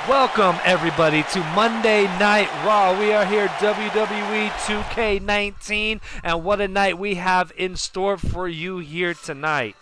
Welcome everybody to Monday Night Raw. We are here WWE 2K19, and what a night we have in store for you here tonight.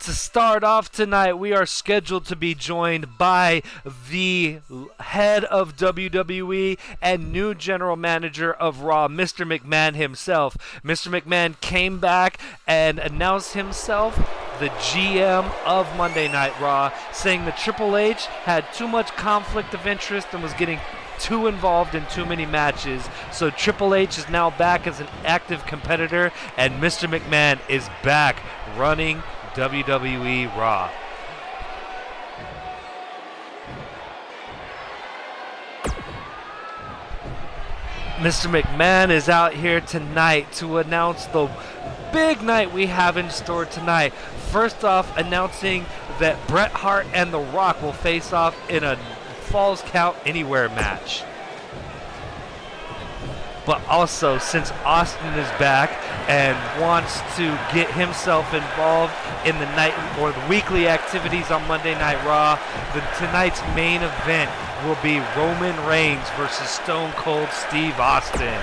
To start off tonight, we are scheduled to be joined by the head of WWE and new general manager of Raw, Mr. McMahon himself. Mr. McMahon came back and announced himself the GM of Monday Night Raw, saying that Triple H had too much conflict of interest and was getting too involved in too many matches. So Triple H is now back as an active competitor, and Mr. McMahon is back running WWE Raw. Mr. McMahon is out here tonight to announce the big night we have in store tonight. First off, announcing that Bret Hart and The Rock will face off in a Falls Count Anywhere match. But also, since Austin is back and wants to get himself involved in the night or the weekly activities on Monday Night Raw, tonight's main event will be Roman Reigns versus Stone Cold Steve Austin.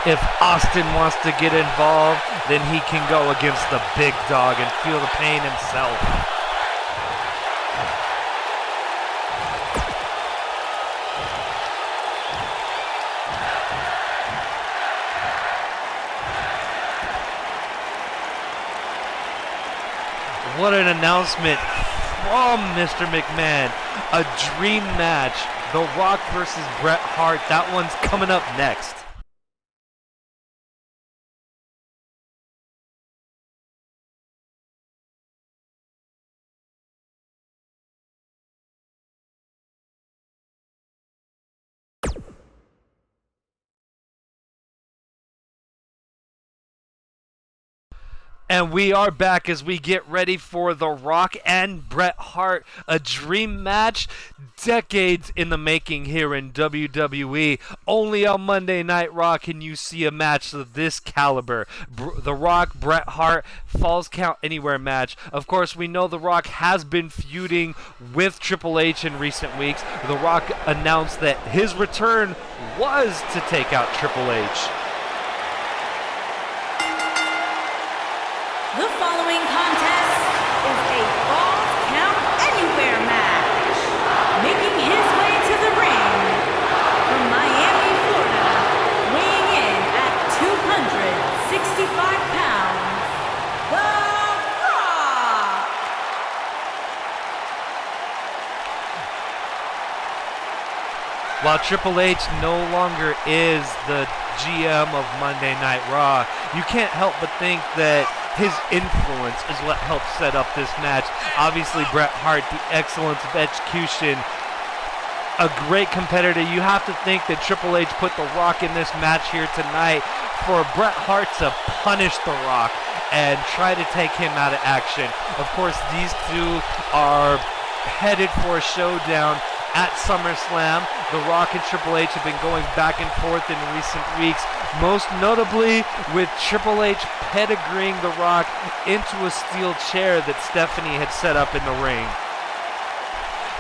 If Austin wants to get involved, then he can go against the big dog and feel the pain himself. What an announcement from Mr. McMahon. A dream match. The Rock versus Bret Hart. That one's coming up next. And we are back as we get ready for The Rock and Bret Hart, a dream match decades in the making here in WWE. Only on Monday Night Raw can you see a match of this caliber. The Rock, Bret Hart, Falls Count Anywhere match. Of course, we know The Rock has been feuding with Triple H in recent weeks. The Rock announced that his return was to take out Triple H. The following contest is a Falls Count Anywhere match. Making his way to the ring from Miami, Florida, weighing in at 265 pounds, The Rock. While Triple H no longer is the GM of Monday Night Raw, you can't help but think that his influence is what helped set up this match. Obviously, Bret Hart, the excellence of execution, a great competitor. You have to think that Triple H put The Rock in this match here tonight for Bret Hart to punish The Rock and try to take him out of action. Of course, these two are headed for a showdown at SummerSlam. The Rock and Triple H have been going back and forth in recent weeks, most notably with Triple H pedigreeing The Rock into a steel chair that Stephanie had set up in the ring.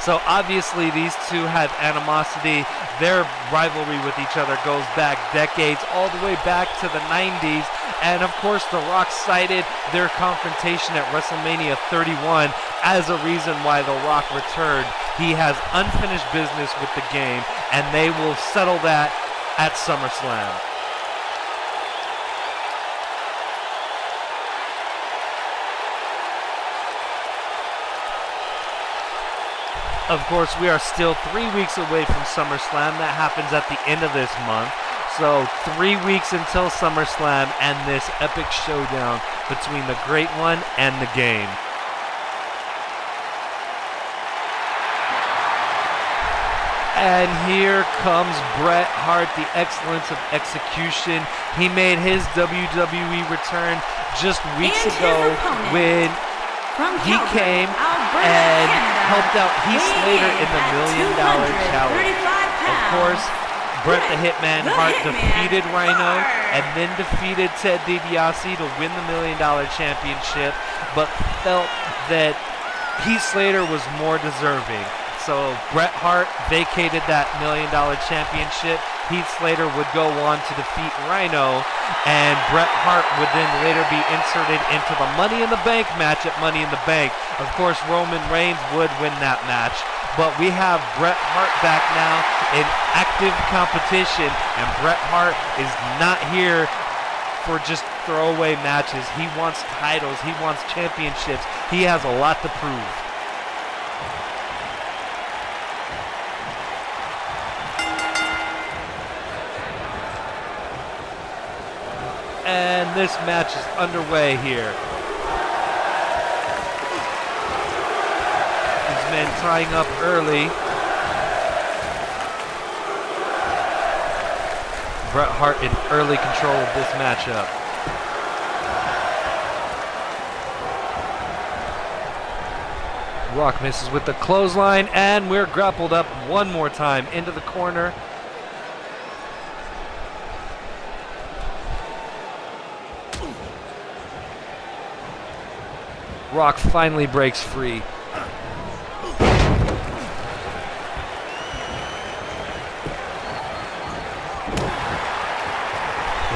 So obviously these two have animosity. Their rivalry with each other goes back decades, all the way back to the 90s. And of course, The Rock cited their confrontation at WrestleMania 31 as a reason why The Rock returned. He has unfinished business with the game, and they will settle that at SummerSlam. Of course, we are still 3 weeks away from SummerSlam. That happens at the end of this month. So 3 weeks until SummerSlam and this epic showdown between the Great One and the Game. And here comes Bret Hart, the excellence of execution. He made his WWE return just weeks ago when he came and helped out Heath Slater in the $1 Million Challenge. Of course, Bret the Hitman Hart defeated Rhino and then defeated Ted DiBiase to win the $1 Million Championship, but felt that Heath Slater was more deserving. So Bret Hart vacated that $1 Million Championship. Heath Slater would go on to defeat Rhino, and Bret Hart would then later be inserted into the Money in the Bank match at Money in the Bank. Of course, Roman Reigns would win that match, but we have Bret Hart back now in active competition, and Bret Hart is not here for just throwaway matches. He wants titles. He wants championships. He has a lot to prove. And this match is underway here. These men tying up early. Bret Hart in early control of this matchup. Rock misses with the clothesline, and we're grappled up one more time into the corner. Rock finally breaks free.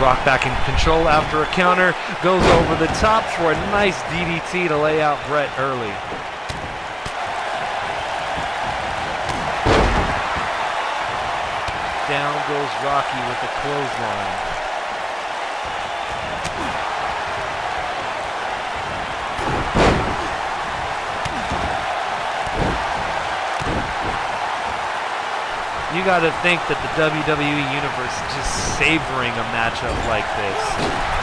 Rock back in control after a counter, goes over the top for a nice DDT to lay out Bret early. Down goes Rocky with the clothesline. You got to think that the WWE Universe is just savoring a matchup like this.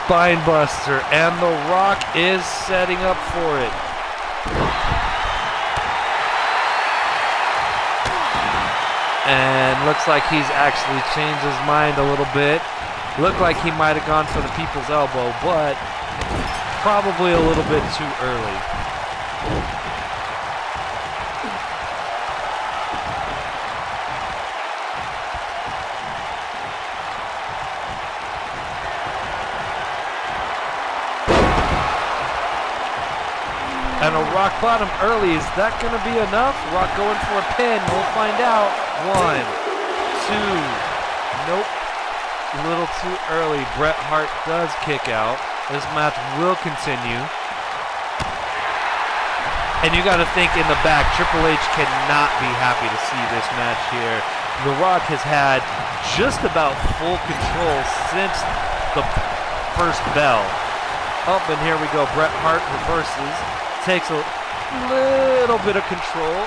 Spine buster, and The Rock is setting up for it. And looks like he's actually changed his mind a little bit. Looked like he might have gone for the people's elbow, but probably a little bit too early. And a rock bottom early. Is that going to be enough? Rock going for a pin. We'll find out. 1, 2. Nope. A little too early. Bret Hart does kick out. This match will continue. And you got to think in the back, Triple H cannot be happy to see this match here. The Rock has had just about full control since the first bell. Up, and here we go. Bret Hart reverses. Takes a little bit of control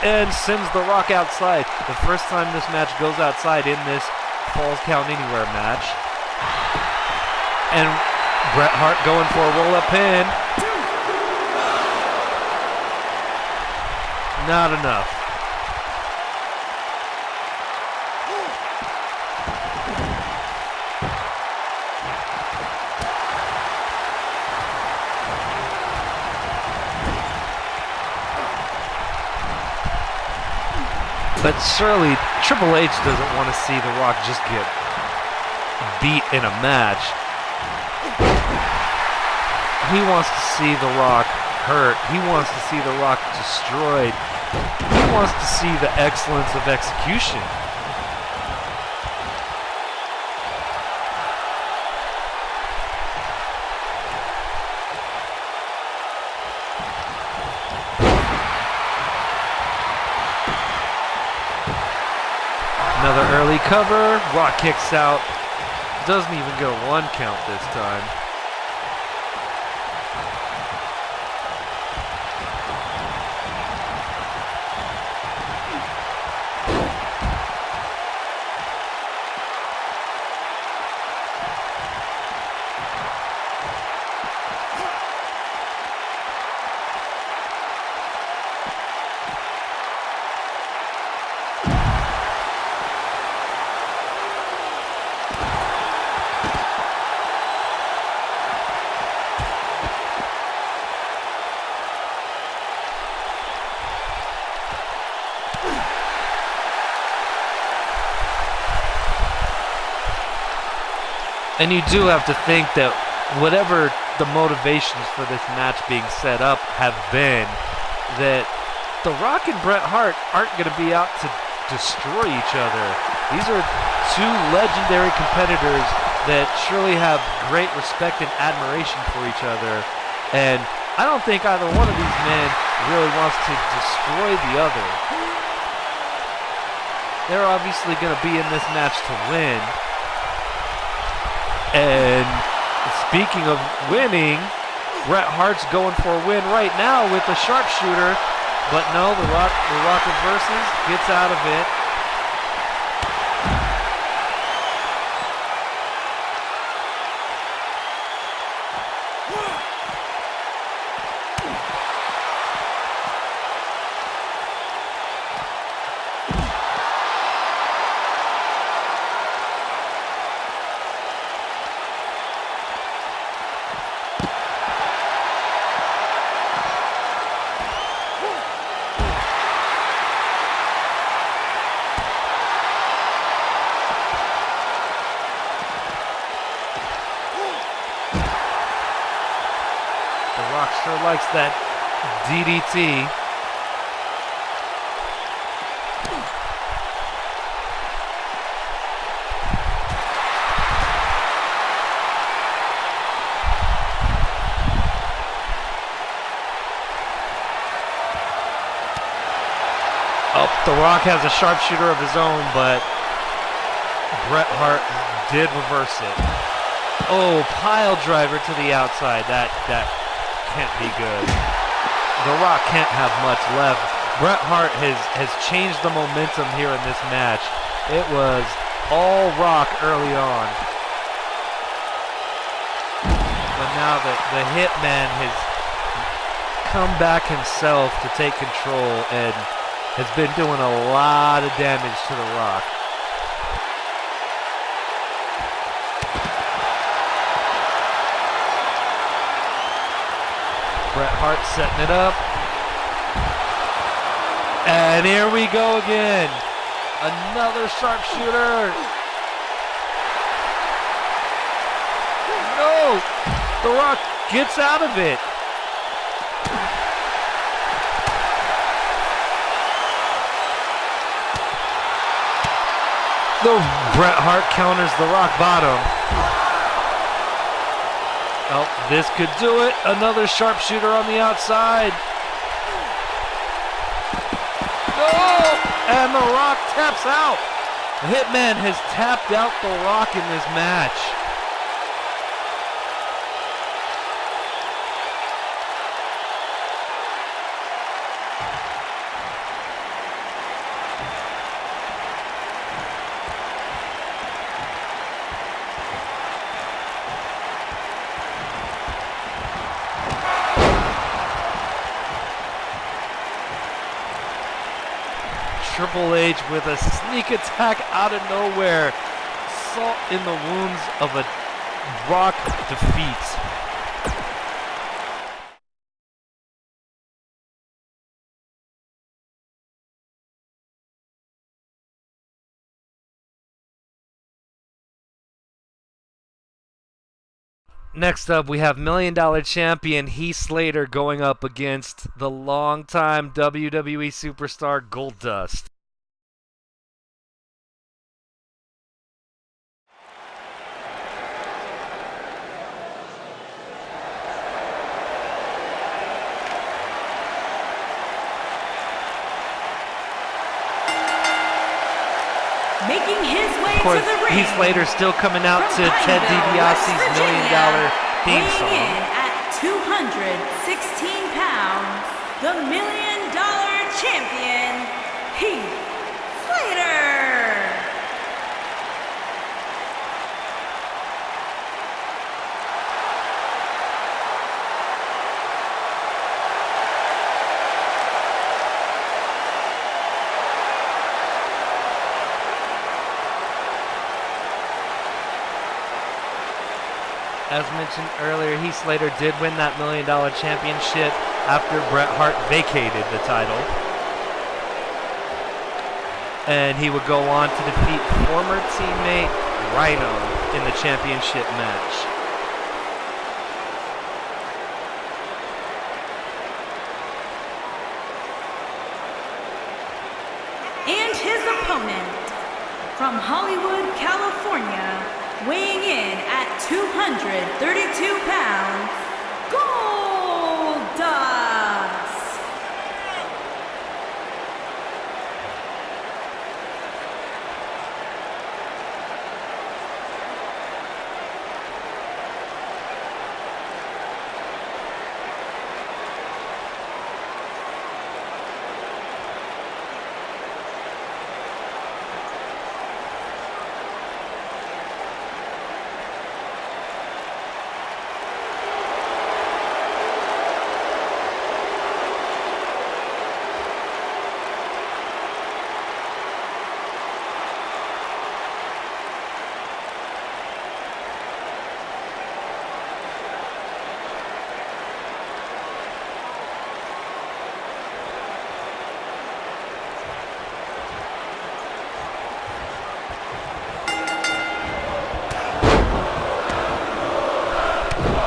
and sends The Rock outside. The first time this match goes outside in this Falls Count Anywhere match. And Bret Hart going for a roll-up pin. Not enough. But surely Triple H doesn't want to see The Rock just get beat in a match. He wants to see The Rock hurt. He wants to see The Rock destroyed. He wants to see the excellence of execution. Another early cover. Rock kicks out. Doesn't even go 1 count this time. And you do have to think that whatever the motivations for this match being set up have been, that The Rock and Bret Hart aren't going to be out to destroy each other. These are two legendary competitors that surely have great respect and admiration for each other. And I don't think either one of these men really wants to destroy the other. They're obviously going to be in this match to win. And speaking of winning, Bret Hart's going for a win right now with a sharpshooter. But no, The Rock reverses, gets out of it. Sure likes that DDT. Oh, The Rock has a sharpshooter of his own, but Bret Hart did reverse it. Oh, pile driver to the outside. That can't be good. The Rock can't have much left. Bret Hart has changed the momentum here in this match. It was all Rock early on. But now the Hitman has come back himself to take control and has been doing a lot of damage to The Rock. Bret Hart setting it up. And here we go again. Another sharpshooter. No! The Rock gets out of it. Bret Hart counters the Rock bottom. Oh, this could do it. Another sharpshooter on the outside. Oh, and The Rock taps out. The Hitman has tapped out The Rock in this match. Triple H with a sneak attack out of nowhere. Salt in the wounds of a Rock defeat. Next up, we have $1 Million champion Heath Slater going up against the longtime WWE superstar Goldust. Making his way Of course, to the ring. Heath Slater still coming out to Ted DiBiase's $1 Million theme song. Weighing in at 216 pounds, the $1 Million champion, Heath Slater. As mentioned earlier, Heath Slater did win that $1 Million championship after Bret Hart vacated the title. And he would go on to defeat former teammate Rhino in the championship match. And his opponent, from Hollywood, California, weighing in at 232 pounds, Goldust.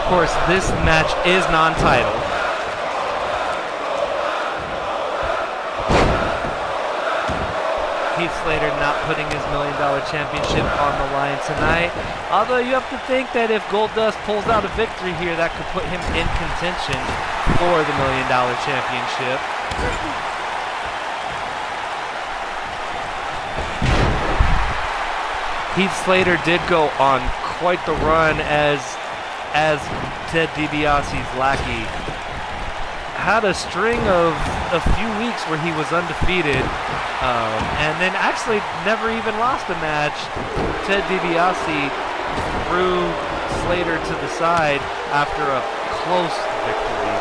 Of course, this match is non-title. Heath Slater not putting his $1 Million championship on the line tonight. Although you have to think that if Goldust pulls out a victory here, that could put him in contention for the $1 Million championship. Heath Slater did go on quite the run as Ted DiBiase's lackey. Had a string of a few weeks where he was undefeated, and then actually never even lost a match. Ted DiBiase threw Slater to the side after a close victory.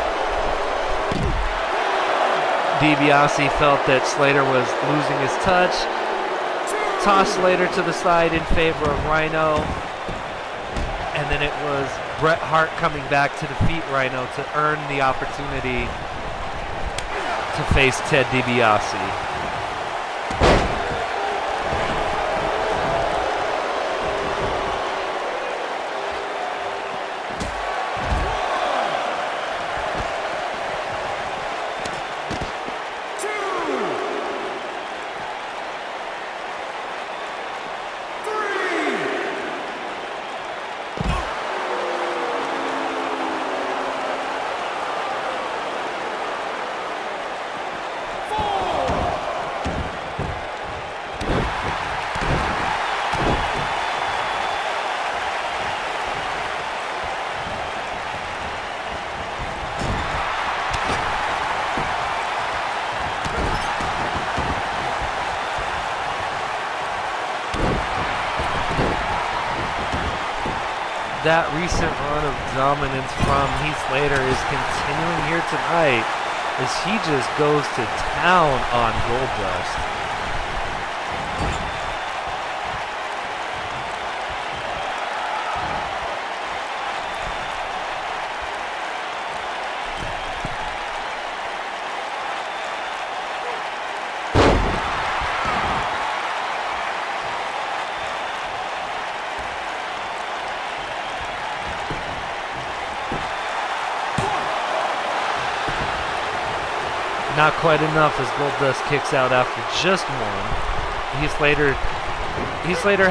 DiBiase felt that Slater was losing his touch, tossed Slater to the side in favor of Rhino, and then it was Bret Hart coming back to defeat Rhino to earn the opportunity to face Ted DiBiase. That recent run of dominance from Heath Slater is continuing here tonight as he just goes to town on Goldust. Not quite enough as Goldust kicks out after just one. Heath Slater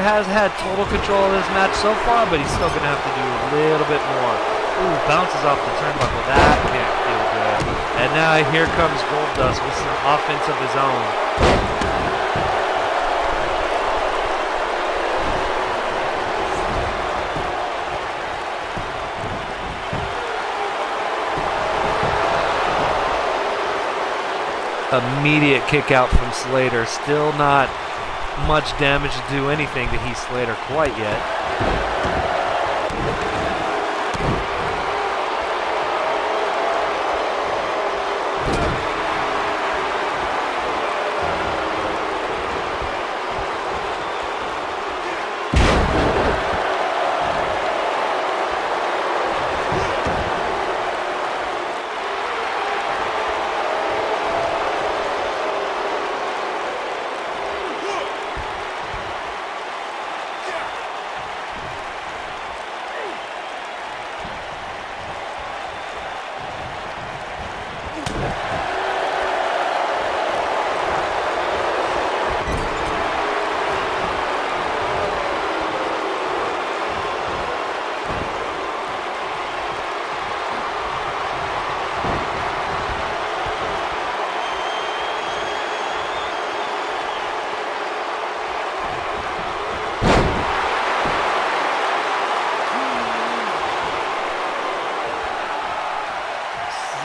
has had total control of this match so far, but he's still going to have to do a little bit more. Ooh, bounces off the turnbuckle. That can't feel good. And now here comes Goldust with some offense of his own. Immediate kick out from Slater. Still not much damage to do anything to Heath Slater quite yet.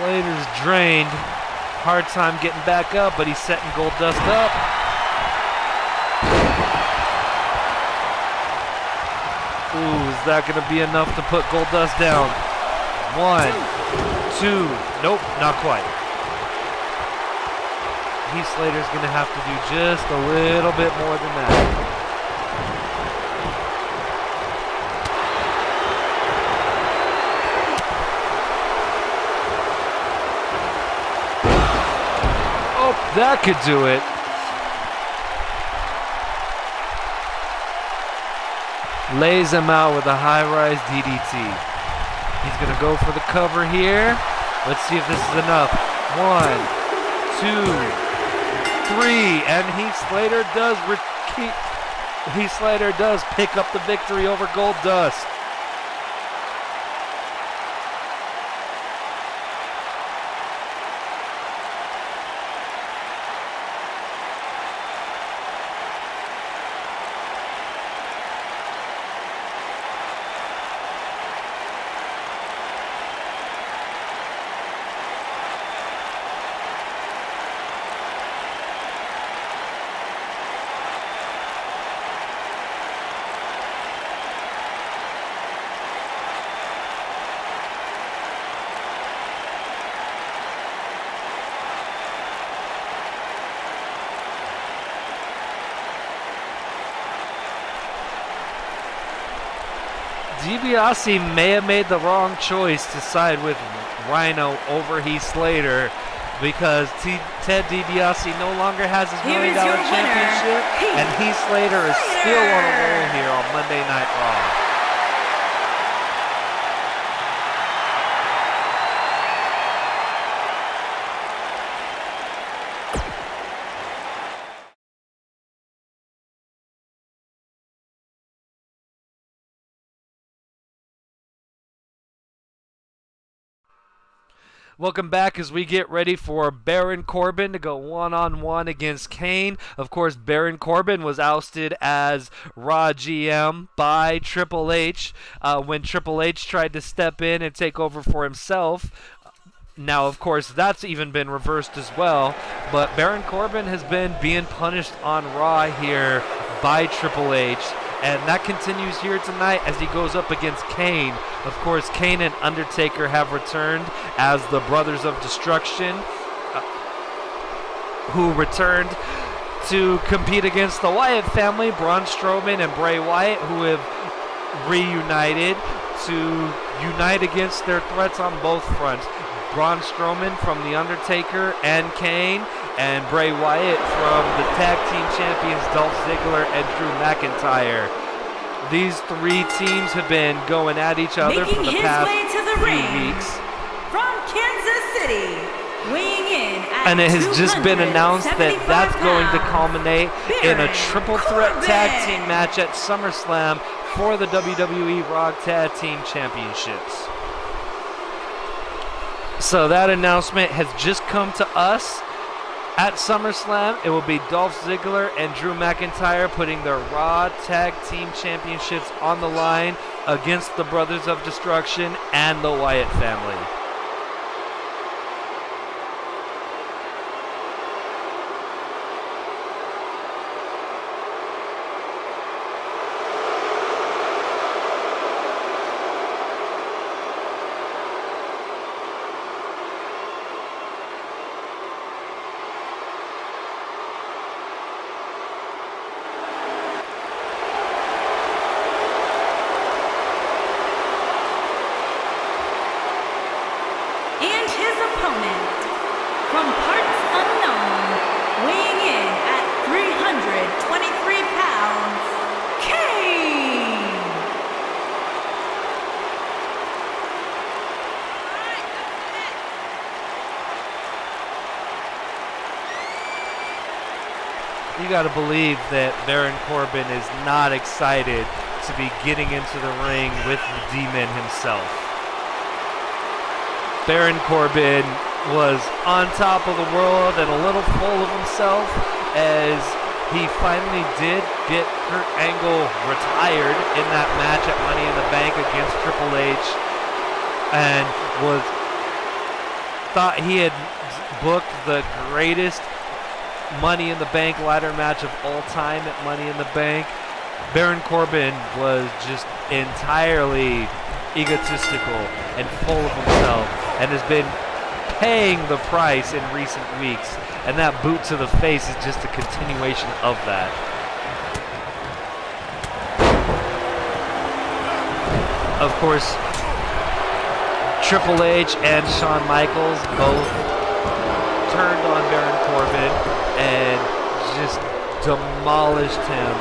Slater's drained. Hard time getting back up, but he's setting Goldust up. Ooh, is that going to be enough to put Goldust down? 1, 2, nope, not quite. Heath Slater's going to have to do just a little bit more than that. That could do it. Lays him out with a high-rise DDT. He's going to go for the cover here. Let's see if this is enough. 1, 2, 3, and Heath Slater does pick up the victory over Goldust. DiBiase may have made the wrong choice to side with Rhino over Heath Slater because Ted DiBiase no longer has his $1 million championship, and Heath Slater is still on a roll here on Monday Night Raw. Welcome back as we get ready for Baron Corbin to go one-on-one against Kane. Of course, Baron Corbin was ousted as Raw GM by Triple H when Triple H tried to step in and take over for himself. Now, of course, that's even been reversed as well. But Baron Corbin has been being punished on Raw here by Triple H. And that continues here tonight as he goes up against Kane. Of course, Kane and Undertaker have returned as the Brothers of Destruction, who returned to compete against the Wyatt family, Braun Strowman and Bray Wyatt, who have reunited to unite against their threats on both fronts. Braun Strowman from The Undertaker and Kane, and Bray Wyatt from the Tag Team Champions Dolph Ziggler and Drew McIntyre. These three teams have been going at each other for the past few weeks. From Kansas City, weighing in at And it has just been announced that that's going to culminate in a triple threat tag team match at SummerSlam for the WWE Raw Tag Team Championships. So that announcement has just come to us at SummerSlam. It will be Dolph Ziggler and Drew McIntyre putting their Raw Tag Team Championships on the line against the Brothers of Destruction and the Wyatt family. From parts unknown, weighing in at 323 pounds, Kane! You got to believe that Baron Corbin is not excited to be getting into the ring with the Demon himself. Baron Corbin was on top of the world and a little full of himself as he finally did get Kurt Angle retired in that match at Money in the Bank against Triple H, and thought he had booked the greatest Money in the Bank ladder match of all time at Money in the Bank. Baron Corbin was just entirely egotistical and full of himself and has been paying the price in recent weeks, and that boot to the face is just a continuation of that. Of course, Triple H and Shawn Michaels both turned on Baron Corbin and just demolished him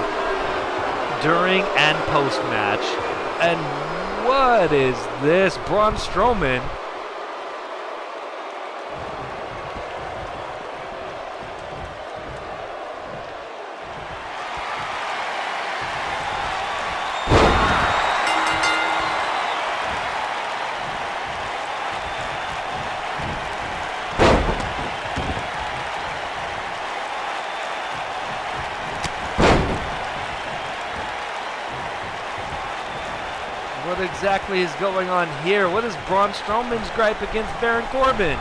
during and post-match. And what is this? Braun Strowman What exactly is going on here? What is Braun Strowman's gripe against Baron Corbin?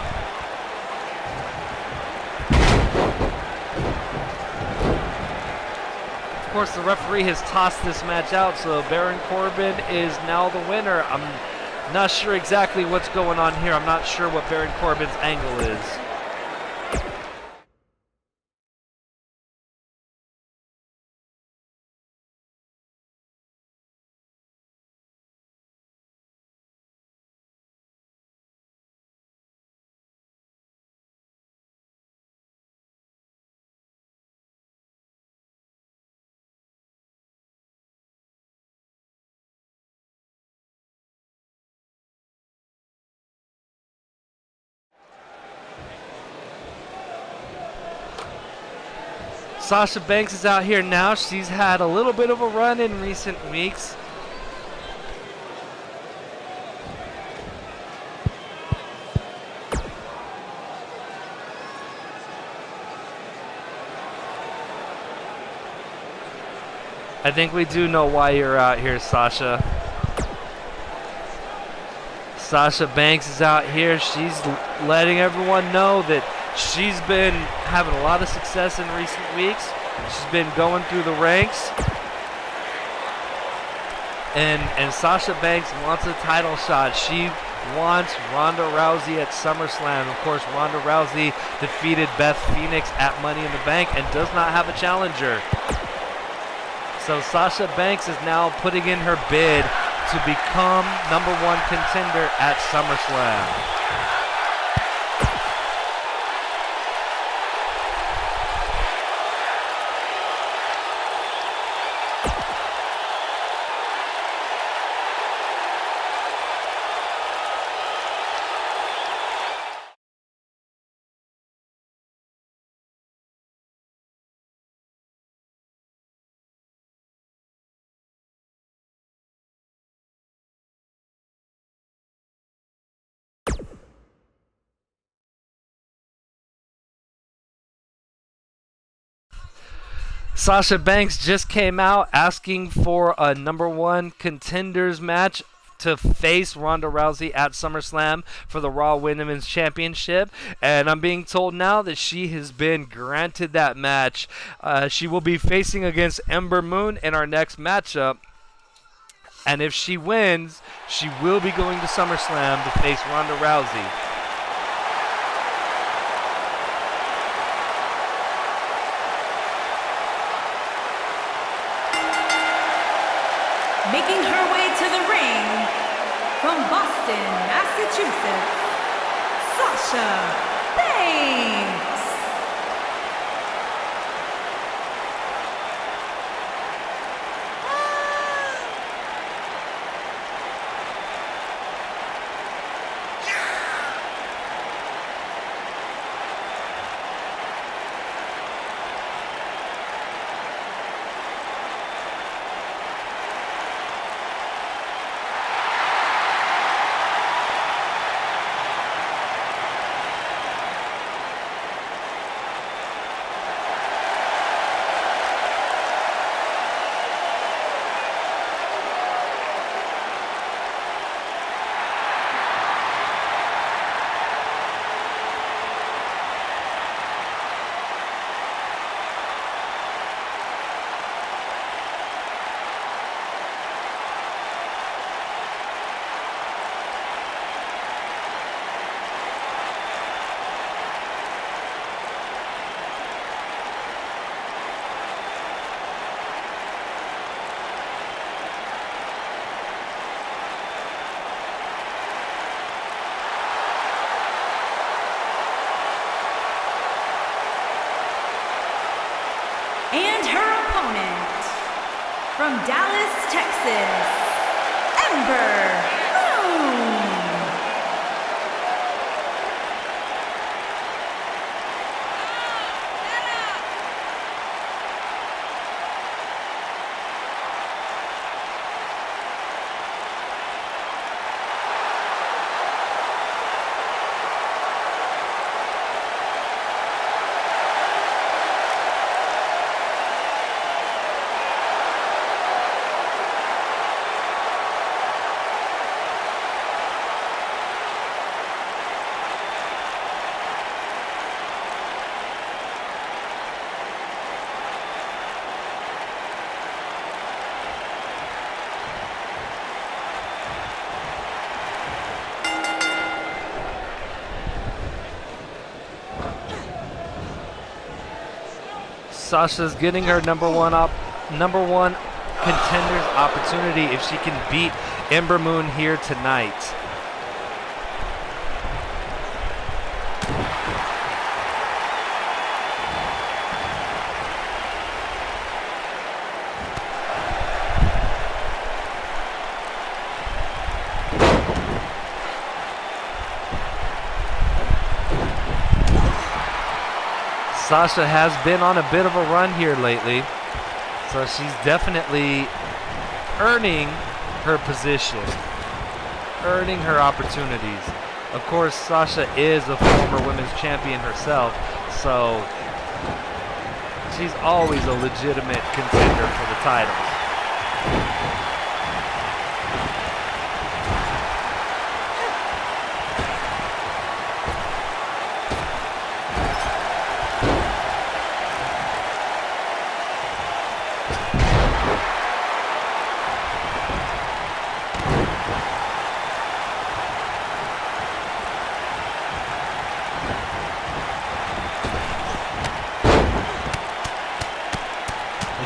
Of course, the referee has tossed this match out, so Baron Corbin is now the winner. I'm not sure exactly what's going on here. I'm not sure what Baron Corbin's angle is. Sasha Banks is out here now. She's had a little bit of a run in recent weeks. I think we do know why you're out here, Sasha. Sasha Banks is out here. She's letting everyone know that she's been having a lot of success in recent weeks. She's been going through the ranks. And Sasha Banks wants a title shot. She wants Ronda Rousey at SummerSlam. Of course, Ronda Rousey defeated Beth Phoenix at Money in the Bank and does not have a challenger. So Sasha Banks is now putting in her bid to become #1 contender at SummerSlam. Sasha Banks just came out asking for a #1 contenders match to face Ronda Rousey at SummerSlam for the Raw Women's Championship, and I'm being told now that she has been granted that match. She will be facing against Ember Moon in our next matchup, and if she wins, she will be going to SummerSlam to face Ronda Rousey. Making her way to the ring from Boston, Massachusetts, Sasha Banks. And her opponent, from Dallas, Texas, Ember Moon. Sasha's getting her number one contenders opportunity if she can beat Ember Moon here tonight. Sasha has been on a bit of a run here lately, so she's definitely earning her position, earning her opportunities. Of course, Sasha is a former women's champion herself, so she's always a legitimate contender for the titles.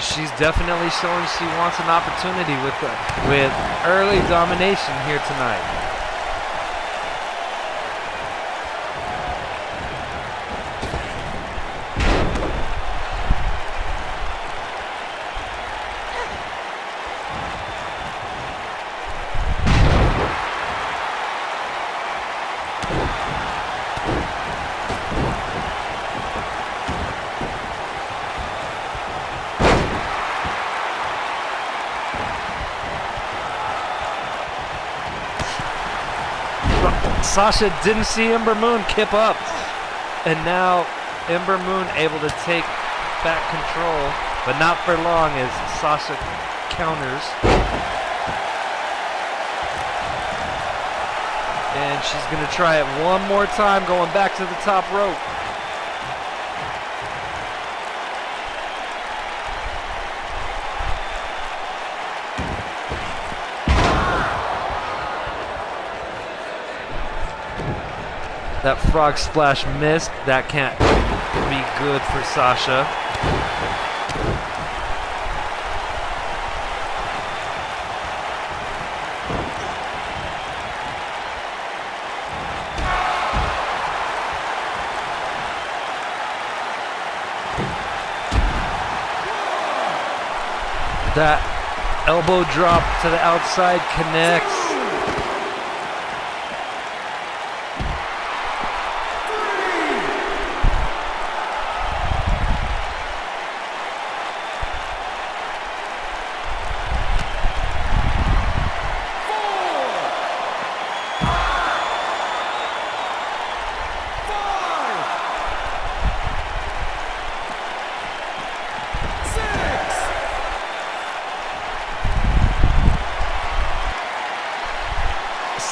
She's definitely showing she wants an opportunity with early domination here tonight. Sasha didn't see Ember Moon kip up, and now Ember Moon able to take back control. but not for long as Sasha counters. And she's going to try it one more time, going back to the top rope. That frog splash missed. That can't be good for Sasha. That elbow drop to the outside connects.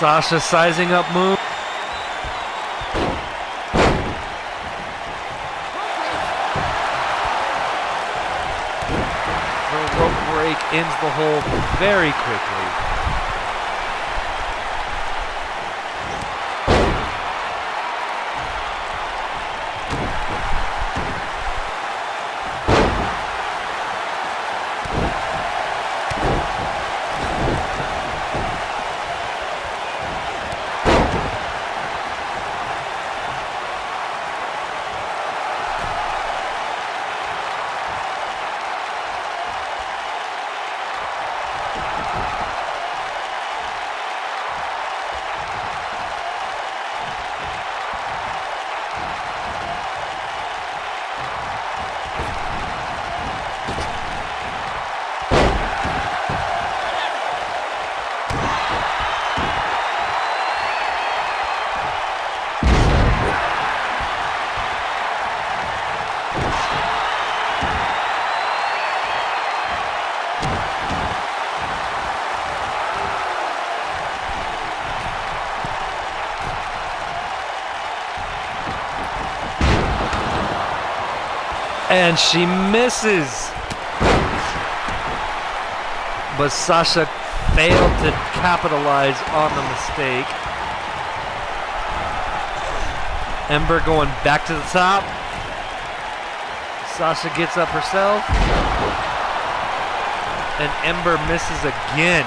Sasha sizing up move. Her rope break ends the hold very quickly. And she misses. But Sasha failed to capitalize on the mistake. Ember going back to the top. Sasha gets up herself. And Ember misses again.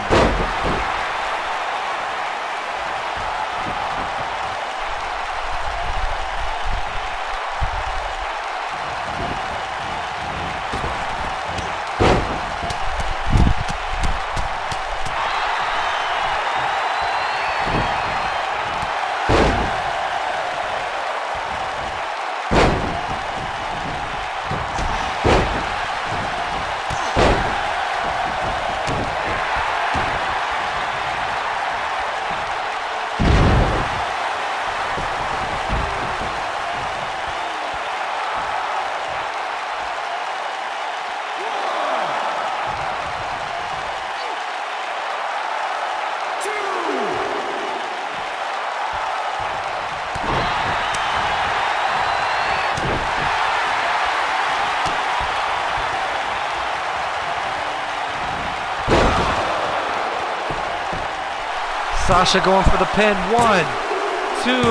Sasha going for the pin. 1, 2,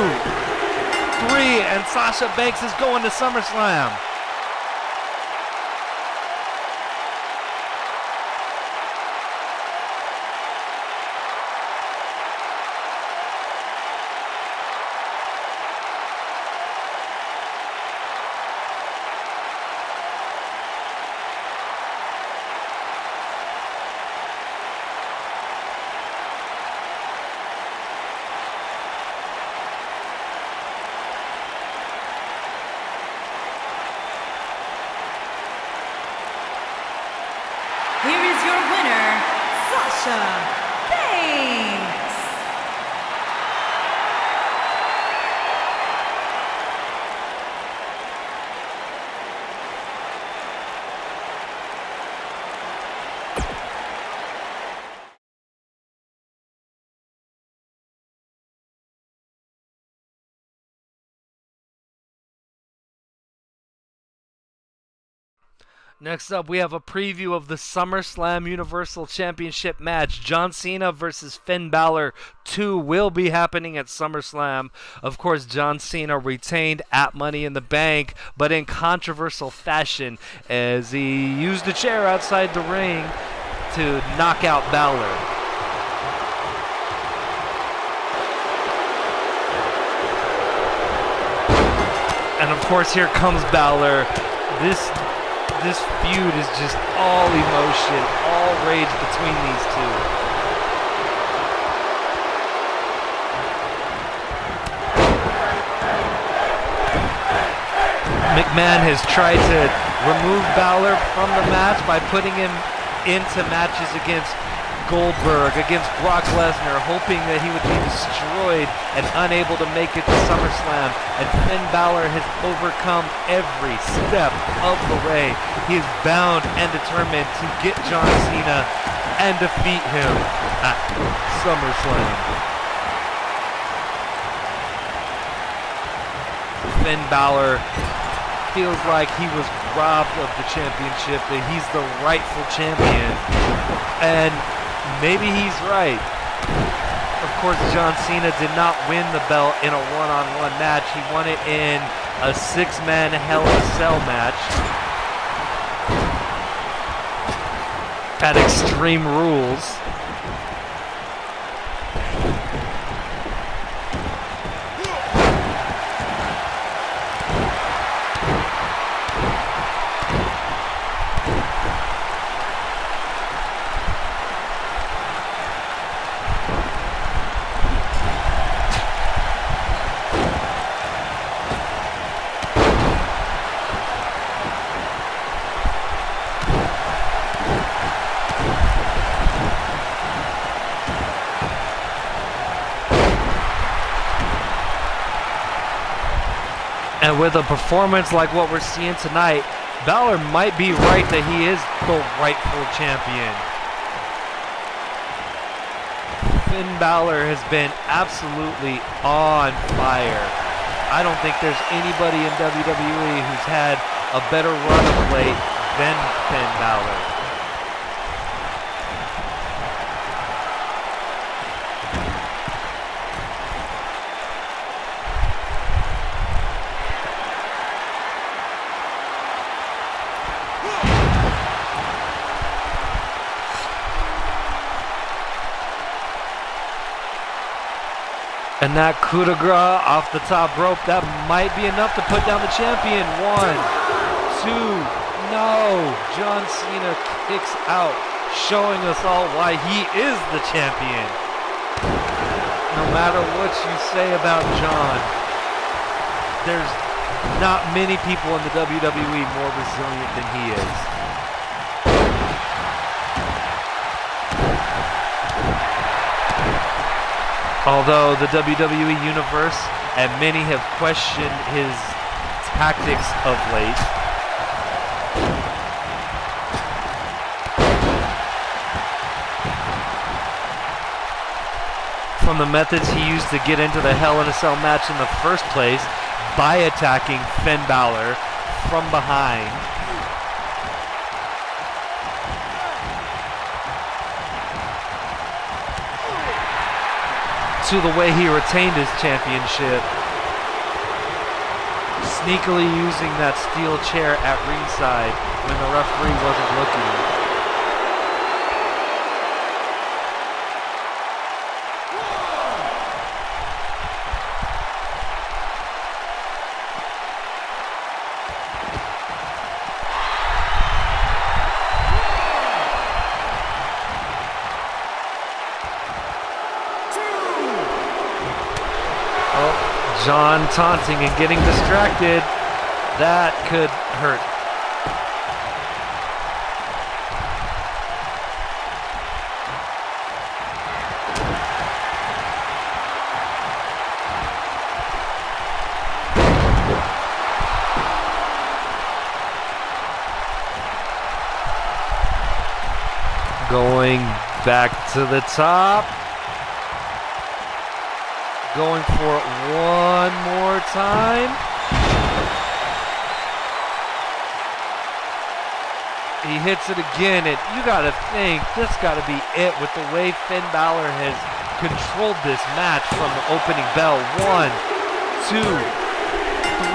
3, and Sasha Banks is going to SummerSlam. Here is your winner, Sasha Banks. Next up, we have a preview of the SummerSlam Universal Championship match. John Cena versus Finn Balor 2 will be happening at SummerSlam. Of course, John Cena retained at Money in the Bank, but in controversial fashion as he used a chair outside the ring to knock out Balor. And of course, here comes Balor. This feud is just all emotion, all rage between these two. McMahon has tried to remove Balor from the match by putting him into matches against Goldberg, against Brock Lesnar, hoping that he would be destroyed and unable to make it to SummerSlam. And Finn Balor has overcome every step of the way. He is bound and determined to get John Cena and defeat him at SummerSlam. Finn Balor feels like he was robbed of the championship, that he's the rightful champion, and maybe he's right. Of course, John Cena did not win the belt in a one-on-one match. He won it in a six-man Hell in a Cell match at Extreme Rules. And with a performance like what we're seeing tonight, Balor might be right that he is the rightful champion. Finn Balor has been absolutely on fire. I don't think there's anybody in WWE who's had a better run of late than Finn Balor. And that coup de grace off the top rope, that might be enough to put down the champion. 1, 2, no. John Cena kicks out, showing us all why he is the champion. No matter what you say about John, there's not many people in the WWE more resilient than he is. Although the WWE Universe and many have questioned his tactics of late, from the methods he used to get into the Hell in a Cell match in the first place by attacking Finn Balor from behind, to the way he retained his championship, sneakily using that steel chair at ringside when the referee wasn't looking. John taunting and getting distracted. That could hurt. Going back to the top. Going for it one more time. He hits it again, and you got to think this got to be it with the way Finn Balor has controlled this match from the opening bell. 1, 2,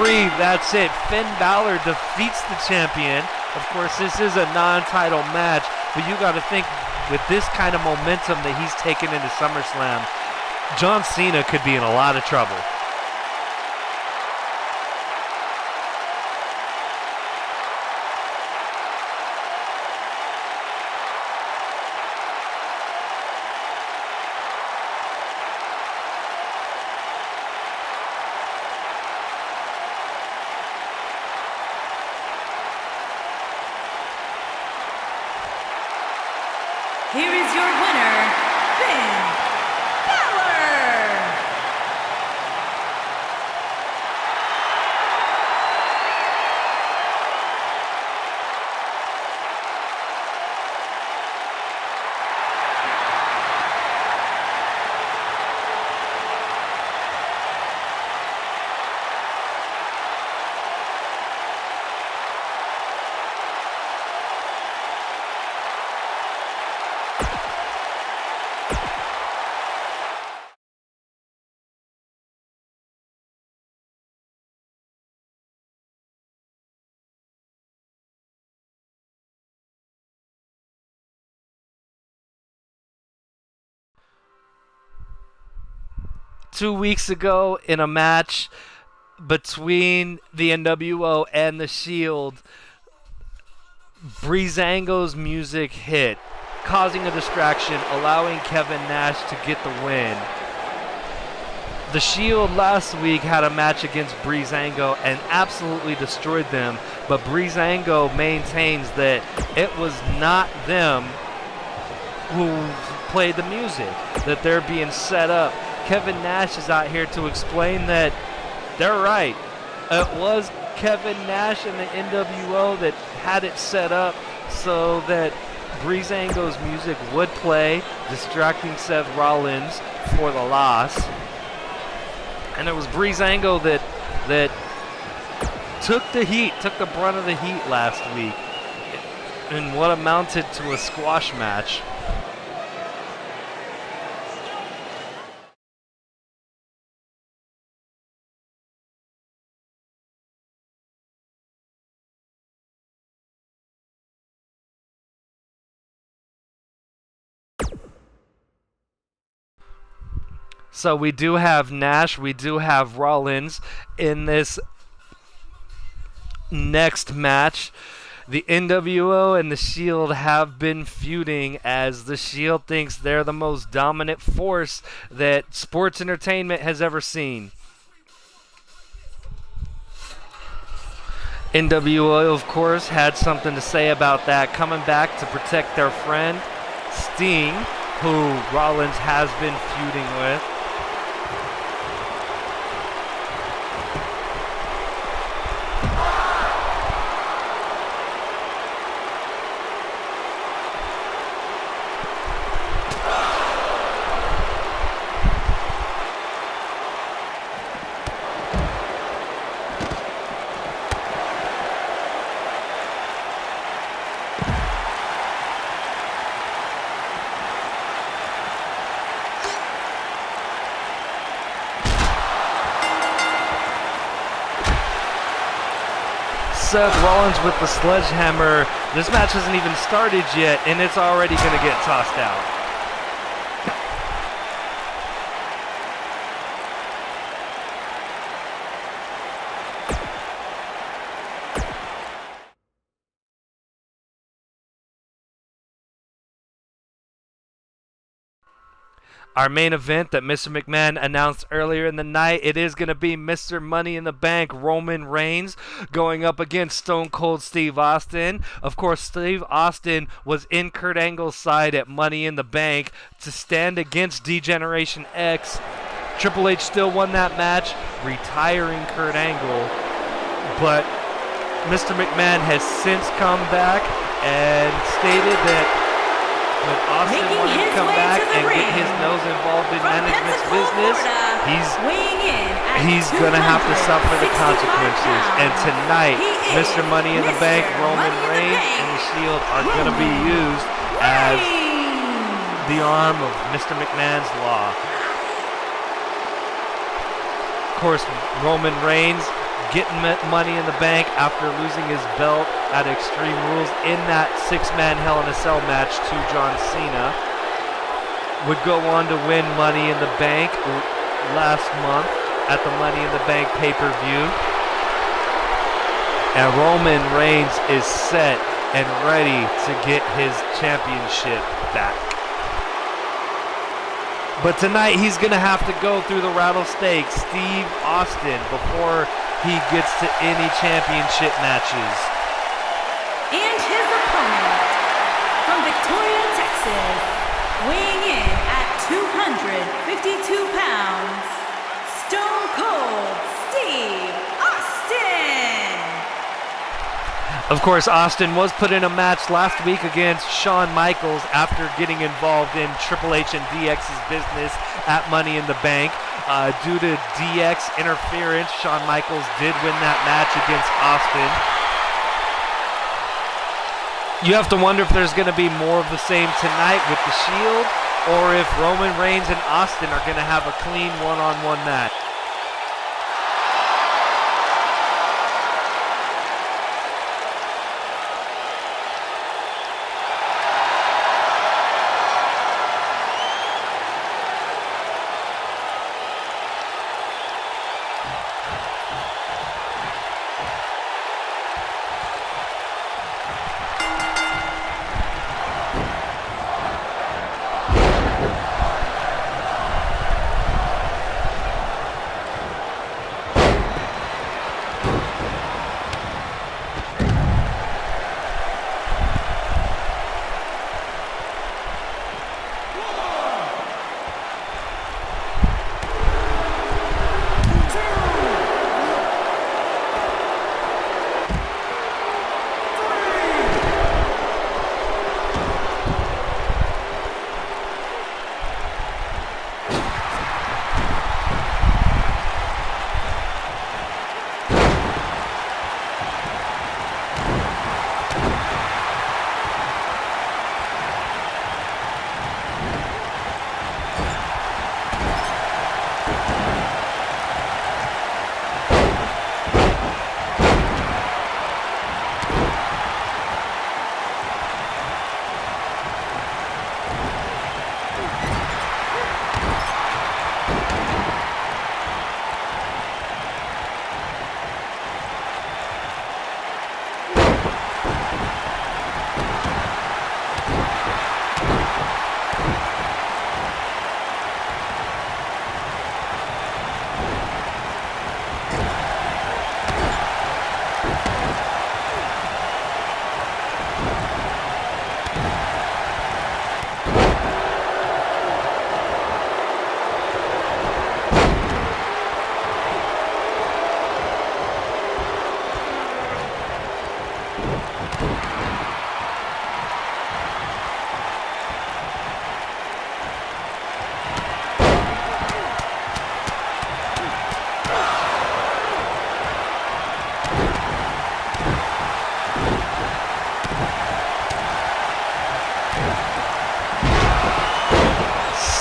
3, that's it. Finn Balor defeats the champion. Of course, this is a non-title match, but you got to think with this kind of momentum that he's taken into SummerSlam, John Cena could be in a lot of trouble. Here is your winner, Finn Balor. 2 weeks ago in a match between the NWO and the Shield, Breezango's music hit, causing a distraction, allowing Kevin Nash to get the win. The Shield last week had a match against Breezango and absolutely destroyed them, but Breezango maintains that it was not them who played the music, that they're being set up. Kevin Nash is out here to explain that they're right. It was Kevin Nash and the NWO that had it set up so that Breezango's music would play, distracting Seth Rollins for the loss. And it was Breezango that took the heat, took the brunt of the heat last week in what amounted to a squash match. So we do have Nash, we do have Rollins in this next match. The NWO and the Shield have been feuding as the Shield thinks they're the most dominant force that sports entertainment has ever seen. NWO, of course, had something to say about that, coming back to protect their friend Sting, who Rollins has been feuding with. Seth Rollins with the sledgehammer. This match hasn't even started yet, and it's already going to get tossed out. Our main event that Mr. McMahon announced earlier in the night, it is going to be Mr. Money in the Bank Roman Reigns going up against Stone Cold Steve Austin. Of course, Steve Austin was in Kurt Angle's side at Money in the Bank to stand against D-Generation X. Triple H still won that match, retiring Kurt Angle. But Mr. McMahon has since come back and stated that When Austin Making wanted to his come way back to the and get ring his nose involved in from management's Pensacola, business, Florida, weighing in at he's going to have to suffer the 265 consequences. And pounds, tonight, he is Mr. Money in the Bank, Mr. Roman Money in the Reigns, Bank, and the Shield are going to be used as the arm of Mr. McMahon's Law. Of course, Roman Reigns getting Money in the Bank after losing his belt at Extreme Rules in that six-man Hell in a Cell match to John Cena, would go on to win Money in the Bank last month at the Money in the Bank pay-per-view. And Roman Reigns is set and ready to get his championship back. But tonight he's going to have to go through the rattlesnake, Steve Austin, before he gets to any championship matches. And his opponent, from Victoria, Texas, weighing in at 252 pounds, Stone Cold Steve Austin. Of course, Austin was put in a match last week against Shawn Michaels after getting involved in Triple H and DX's business at Money in the Bank. Due to DX interference, Shawn Michaels did win that match against Austin. You have to wonder if there's going to be more of the same tonight with the Shield, or if Roman Reigns and Austin are going to have a clean one-on-one match.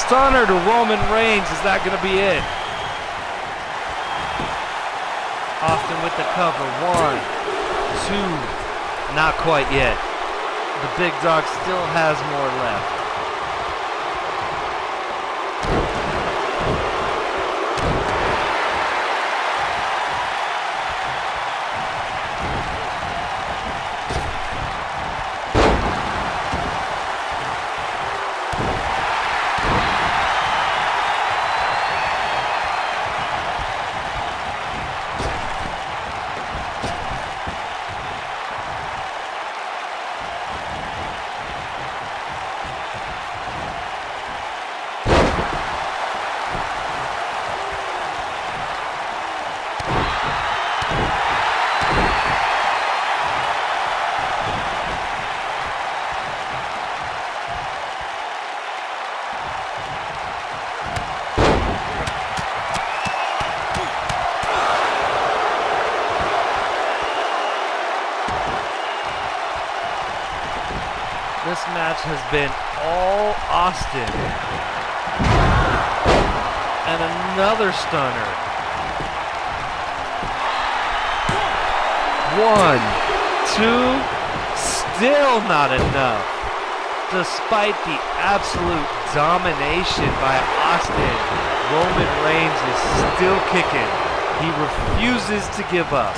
Stunner to Roman Reigns. Is that going to be it? Austin with the cover. 1, 2. Not quite yet. The big dog still has more left. this match has been all Austin. And another stunner. 1, 2, still not enough. Despite the absolute domination by Austin, Roman Reigns is still kicking. He refuses to give up.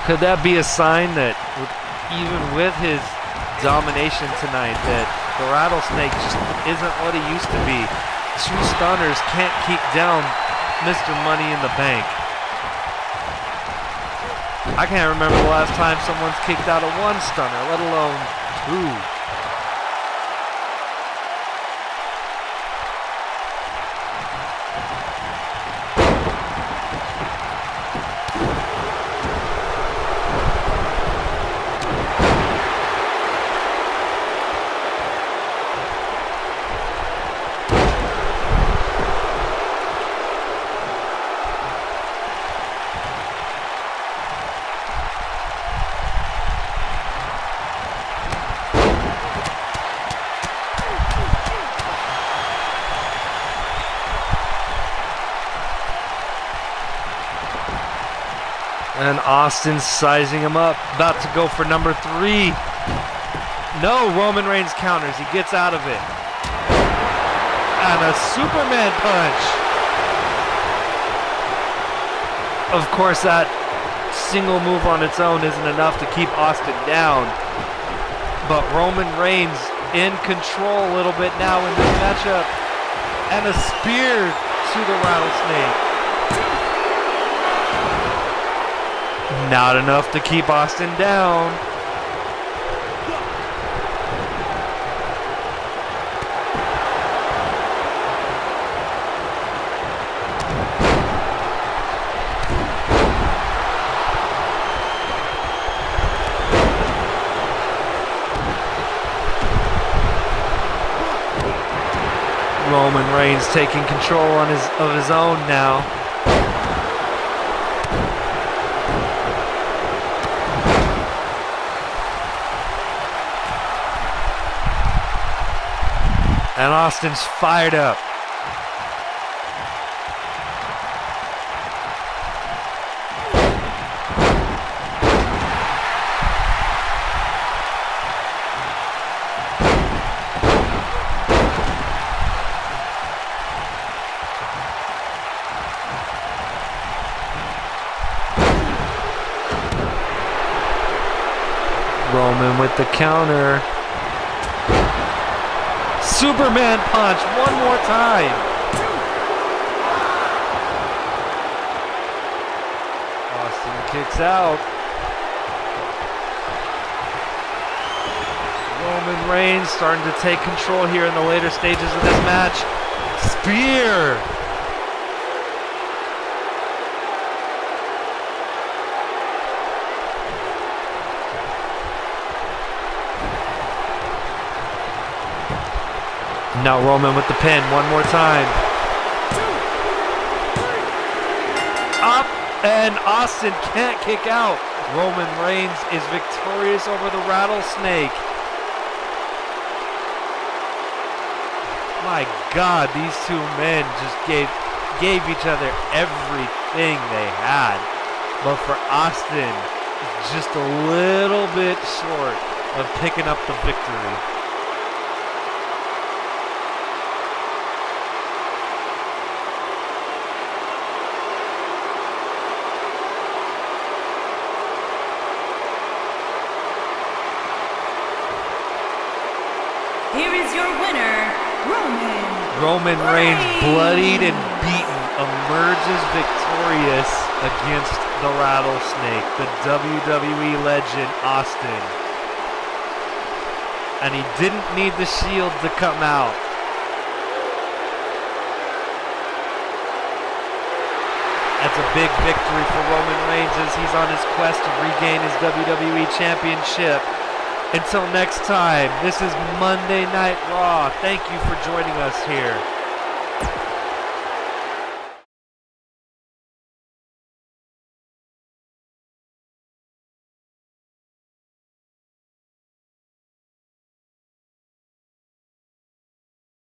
Could that be a sign that even with his domination tonight, that the Rattlesnake just isn't what he used to be? 2 stunners can't keep down Mr. Money in the Bank. I can't remember the last time someone's kicked out of 1 stunner, let alone 2. And Austin's sizing him up, about to go for number 3. No, Roman Reigns counters, he gets out of it. And a Superman punch. Of course, that single move on its own isn't enough to keep Austin down. But Roman Reigns in control a little bit now in this matchup. And a spear to the Rattlesnake. Not enough to keep Austin down. Roman Reigns taking control of his own now. And Austin's fired up. Roman with the counter. Superman punch one more time. Austin kicks out. Roman Reigns starting to take control here in the later stages of this match. Spear. Now Roman with the pin one more time. Up, and Austin can't kick out. Roman Reigns is victorious over the Rattlesnake. My God, these 2 men just gave each other everything they had. But for Austin, just a little bit short of picking up the victory. Here is your winner, Roman Reigns, bloodied and beaten, emerges victorious against the Rattlesnake, the WWE legend Austin. And he didn't need the Shield to come out. That's a big victory for Roman Reigns as he's on his quest to regain his WWE Championship. Until next time, this is Monday Night Raw. Thank you for joining us here.